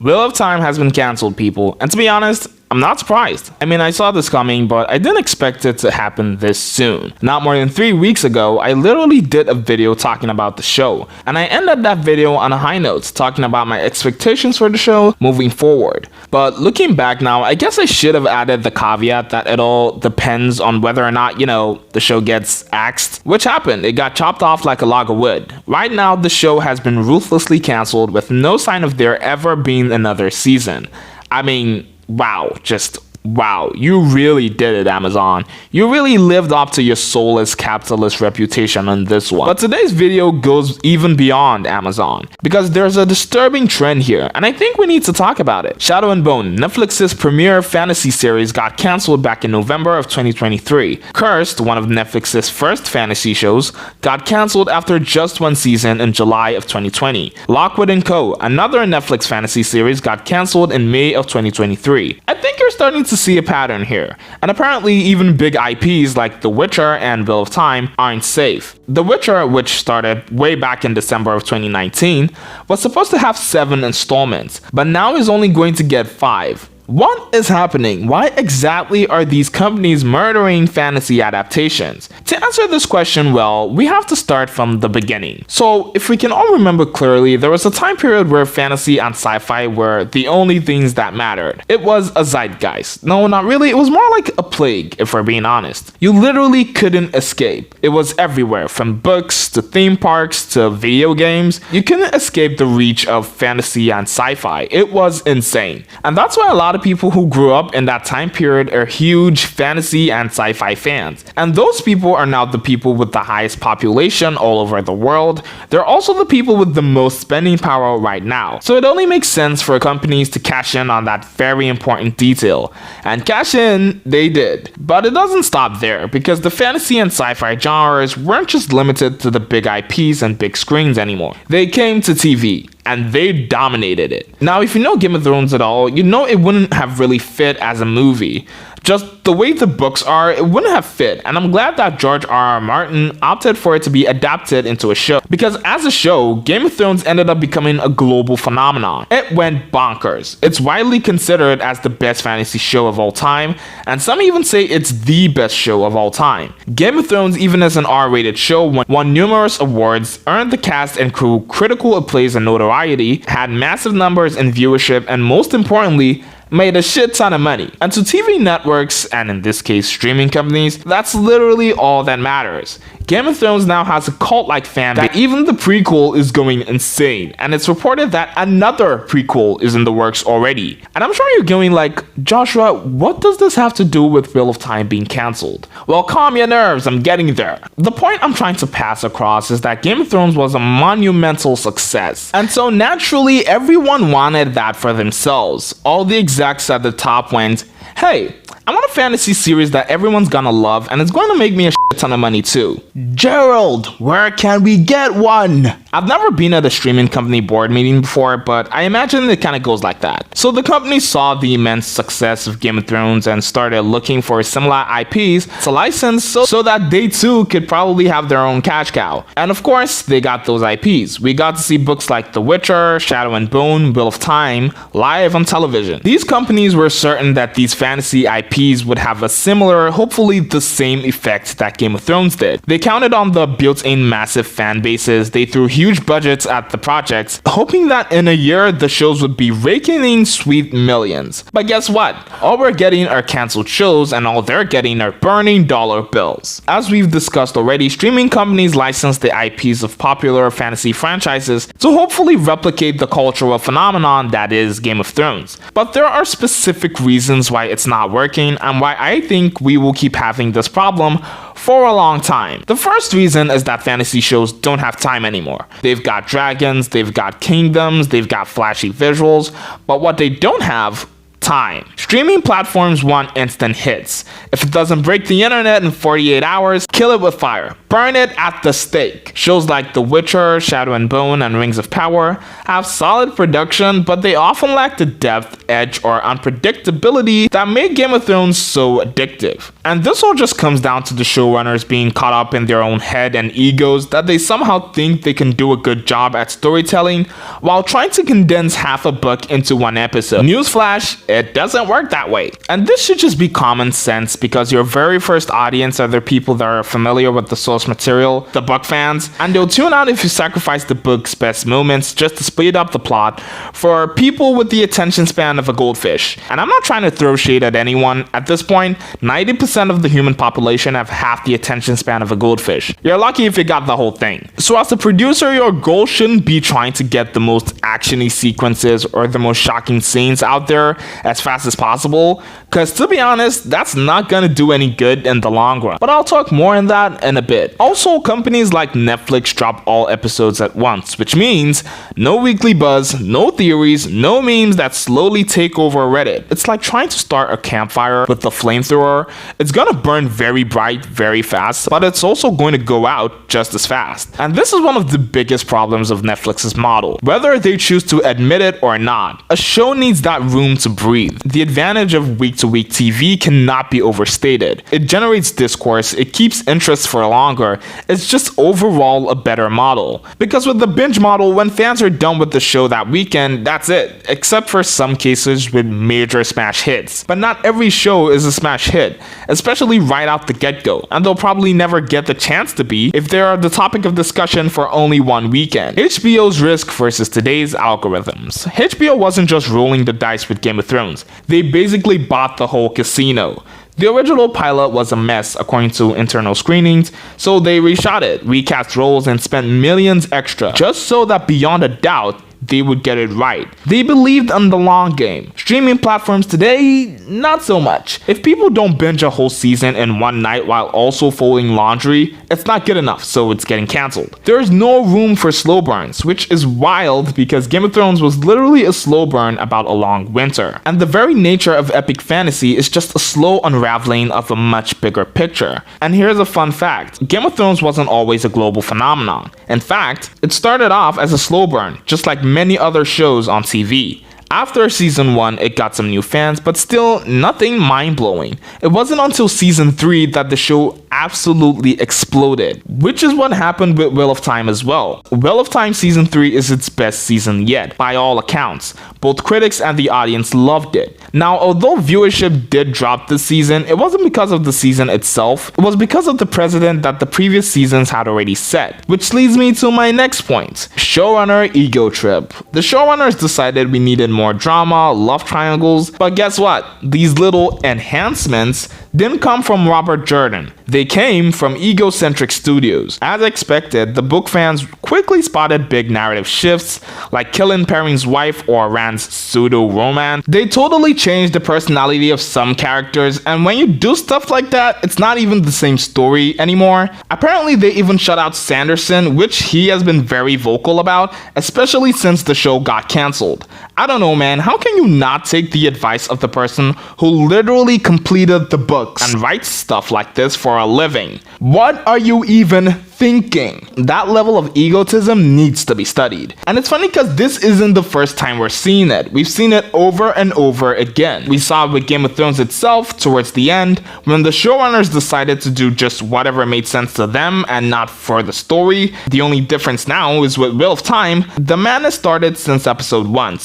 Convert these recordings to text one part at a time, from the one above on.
Wheel of Time has been cancelled, people, and to be honest, I'm not surprised. I mean, I saw this coming, but I didn't expect it to happen this soon. Not more than 3 weeks ago, I literally did a video talking about the show, and I ended that video on a high note, talking about my expectations for the show moving forward. But looking back now, I guess I should have added the caveat that it all depends on whether or not, the show gets axed, which happened. It got chopped off like a log of wood. Right now, the show has been ruthlessly cancelled with no sign of there ever being another season. I mean, wow, just wow, you really did it, Amazon. You really lived up to your soulless capitalist reputation on this one. But today's video goes even beyond Amazon, because there's a disturbing trend here, and I think we need to talk about it. Shadow and Bone, Netflix's premiere fantasy series, got cancelled back in November of 2023. Cursed, one of Netflix's first fantasy shows, got cancelled after just one season in July of 2020. Lockwood & Co., another Netflix fantasy series, got cancelled in May of 2023. I think you're starting to see a pattern here, and apparently even big IPs like The Witcher and Wheel of Time aren't safe. The Witcher, which started way back in December of 2019, was supposed to have 7 installments, but now is only going to get 5. What is happening? Why exactly are these companies murdering fantasy adaptations? To answer this question well, we have to start from the beginning. So, if we can all remember clearly, there was a time period where fantasy and sci-fi were the only things that mattered. It was a zeitgeist. No, not really. It was more like a plague, if we're being honest. You literally couldn't escape. It was everywhere, from books to theme parks to video games. You couldn't escape the reach of fantasy and sci-fi. It was insane. And that's why a lot of people who grew up in that time period are huge fantasy and sci-fi fans. And those people are now the people with the highest population all over the world. They're also the people with the most spending power right now. So it only makes sense for companies to cash in on that very important detail. And cash in, they did. But it doesn't stop there, because the fantasy and sci-fi genres weren't just limited to the big IPs and big screens anymore. They came to TV, and they dominated it. Now, if you know Game of Thrones at all, you know it wouldn't have really fit as a movie. Just the way the books are, it wouldn't have fit, and I'm glad that George R.R. Martin opted for it to be adapted into a show, because as a show, Game of Thrones ended up becoming a global phenomenon. It went bonkers. It's widely considered as the best fantasy show of all time, and some even say it's the best show of all time. Game of Thrones, even as an R-rated show, won numerous awards, earned the cast and crew critical acclaim and notoriety, had massive numbers in viewership, and most importantly, made a shit ton of money. And to TV networks, and in this case streaming companies, that's literally all that matters. Game of Thrones now has a cult-like fan that even the prequel is going insane, and it's reported that another prequel is in the works already. And I'm sure you're going like, Joshua, what does this have to do with Wheel of Time being cancelled? Well, calm your nerves, I'm getting there. The point I'm trying to pass across is that Game of Thrones was a monumental success, and so naturally everyone wanted that for themselves. All the execs at the top went, hey, I want a fantasy series that everyone's gonna love, and it's going to make me a shit ton of money too. Gerald, where can we get one? I've never been at a streaming company board meeting before, but I imagine it kind of goes like that. So the company saw the immense success of Game of Thrones and started looking for similar IPs to license so that they too could probably have their own cash cow. And of course, they got those IPs. We got to see books like The Witcher, Shadow and Bone, Wheel of Time live on television. These companies were certain that these fantasy IPs would have a similar, hopefully the same effect that Game of Thrones did. They counted on the built-in massive fan bases, they threw huge budgets at the projects, hoping that in a year the shows would be raking in sweet millions. But guess what? All we're getting are cancelled shows, and all they're getting are burning dollar bills. As we've discussed already, streaming companies license the IPs of popular fantasy franchises to hopefully replicate the cultural phenomenon that is Game of Thrones. But there are specific reasons why it's not working, and why I think we will keep having this problem for a long time. The first reason is that fantasy shows don't have time anymore. They've got dragons, they've got kingdoms, they've got flashy visuals, but what they don't have, time. Streaming platforms want instant hits. If it doesn't break the internet in 48 hours, kill it with fire. Burn it at the stake. Shows like The Witcher, Shadow and Bone, and Rings of Power have solid production, but they often lack the depth, edge, or unpredictability that made Game of Thrones so addictive. And this all just comes down to the showrunners being caught up in their own head and egos that they somehow think they can do a good job at storytelling while trying to condense half a book into one episode. Newsflash, it doesn't work that way. And this should just be common sense because your very first audience are the people that are familiar with the source material, the book fans, and they'll tune out if you sacrifice the book's best moments just to speed up the plot for people with the attention span of a goldfish. And I'm not trying to throw shade at anyone. At this point, 90% of the human population have half the attention span of a goldfish. You're lucky if you got the whole thing. So as a producer, your goal shouldn't be trying to get the most actiony sequences or the most shocking scenes out there as fast as possible, because to be honest, that's not gonna do any good in the long run. But I'll talk more on that in a bit. Also, companies like Netflix drop all episodes at once, which means no weekly buzz, no theories, no memes that slowly take over Reddit. It's like trying to start a campfire with a flamethrower. It's gonna burn very bright, very fast, but it's also going to go out just as fast. And this is one of the biggest problems of Netflix's model, whether they choose to admit it or not. A show needs that room to breathe. The advantage of week-to-week TV cannot be overstated. It generates discourse, it keeps interest for longer. It's just overall a better model. Because with the binge model, when fans are done with the show that weekend, that's it, except for some cases with major smash hits. But not every show is a smash hit, especially right out the get-go, and they'll probably never get the chance to be if they are the topic of discussion for only one weekend. HBO's risk versus today's algorithms. HBO wasn't just rolling the dice with Game of Thrones, they basically bought the whole casino. The original pilot was a mess according to internal screenings, so they reshot it, recast roles, and spent millions extra, just so that beyond a doubt, they would get it right. They believed in the long game. Streaming platforms today, not so much. If people don't binge a whole season in one night while also folding laundry, it's not good enough, so it's getting cancelled. There is no room for slow burns, which is wild because Game of Thrones was literally a slow burn about a long winter. And the very nature of epic fantasy is just a slow unraveling of a much bigger picture. And here's a fun fact. Game of Thrones wasn't always a global phenomenon. In fact, it started off as a slow burn, just like many other shows on TV. After season 1, it got some new fans, but still nothing mind-blowing. It wasn't until season 3 that the show absolutely exploded, which is what happened with Wheel of Time as well. Wheel of Time season 3 is its best season yet, by all accounts. Both critics and the audience loved it. Now, although viewership did drop this season, it wasn't because of the season itself, it was because of the precedent that the previous seasons had already set. Which leads me to my next point. Showrunner ego trip. The showrunners decided we needed more drama, love triangles, but guess what? These little enhancements didn't come from Robert Jordan. They came from egocentric studios. As expected, the book fans quickly spotted big narrative shifts, like killing Perrin's wife or Rand's pseudo-romance. They totally changed the personality of some characters, and when you do stuff like that, it's not even the same story anymore. Apparently, they even shut out Sanderson, which he has been very vocal about, especially since the show got cancelled. I don't know, man, how can you not take the advice of the person who literally completed the books and writes stuff like this for a living? What are you even thinking? That level of egotism needs to be studied. And it's funny because this isn't the first time we're seeing it. We've seen it over and over again. We saw it with Game of Thrones itself towards the end, when the showrunners decided to do just whatever made sense to them and not for the story. The only difference now is with Wheel of Time, the madness started since episode 1,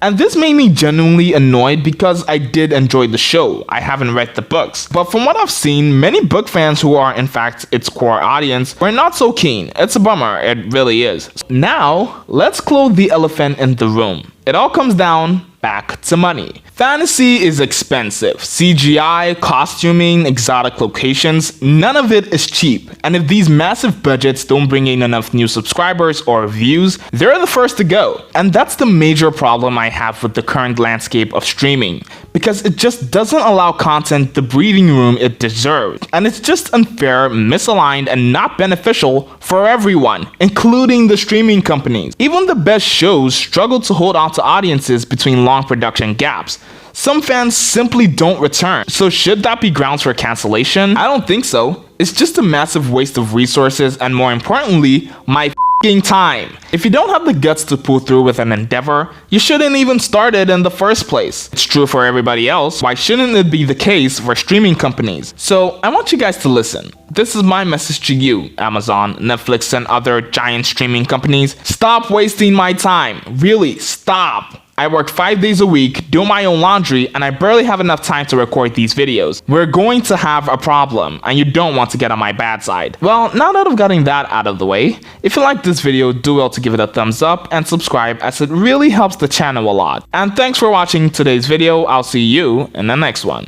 and this made me genuinely annoyed because I did enjoy the show. I haven't read the books, but from what I've seen, many book fans who are in fact its core audience were not so keen. It's a bummer, it really is. Now, let's close the elephant in the room. It all comes down back to money. Fantasy is expensive. CGI, costuming, exotic locations, none of it is cheap. And if these massive budgets don't bring in enough new subscribers or views, they're the first to go. And that's the major problem I have with the current landscape of streaming, because it just doesn't allow content the breathing room it deserves. And it's just unfair, misaligned, and not beneficial for everyone, including the streaming companies. Even the best shows struggle to hold on to audiences between long production gaps. Some fans simply don't return. So should that be grounds for cancellation? I don't think so. It's just a massive waste of resources and, more importantly, my time. If you don't have the guts to pull through with an endeavor, you shouldn't even start it in the first place. It's true for everybody else. Why shouldn't it be the case for streaming companies? So I want you guys to listen. This is my message to you, Amazon, Netflix, and other giant streaming companies. Stop wasting my time. Really, stop. I work 5 days a week, do my own laundry, and I barely have enough time to record these videos. We're going to have a problem, and you don't want to get on my bad side. Well, now that I've gotten that out of the way, if you like this video, do well to give it a thumbs up and subscribe, as it really helps the channel a lot. And thanks for watching today's video. I'll see you in the next one.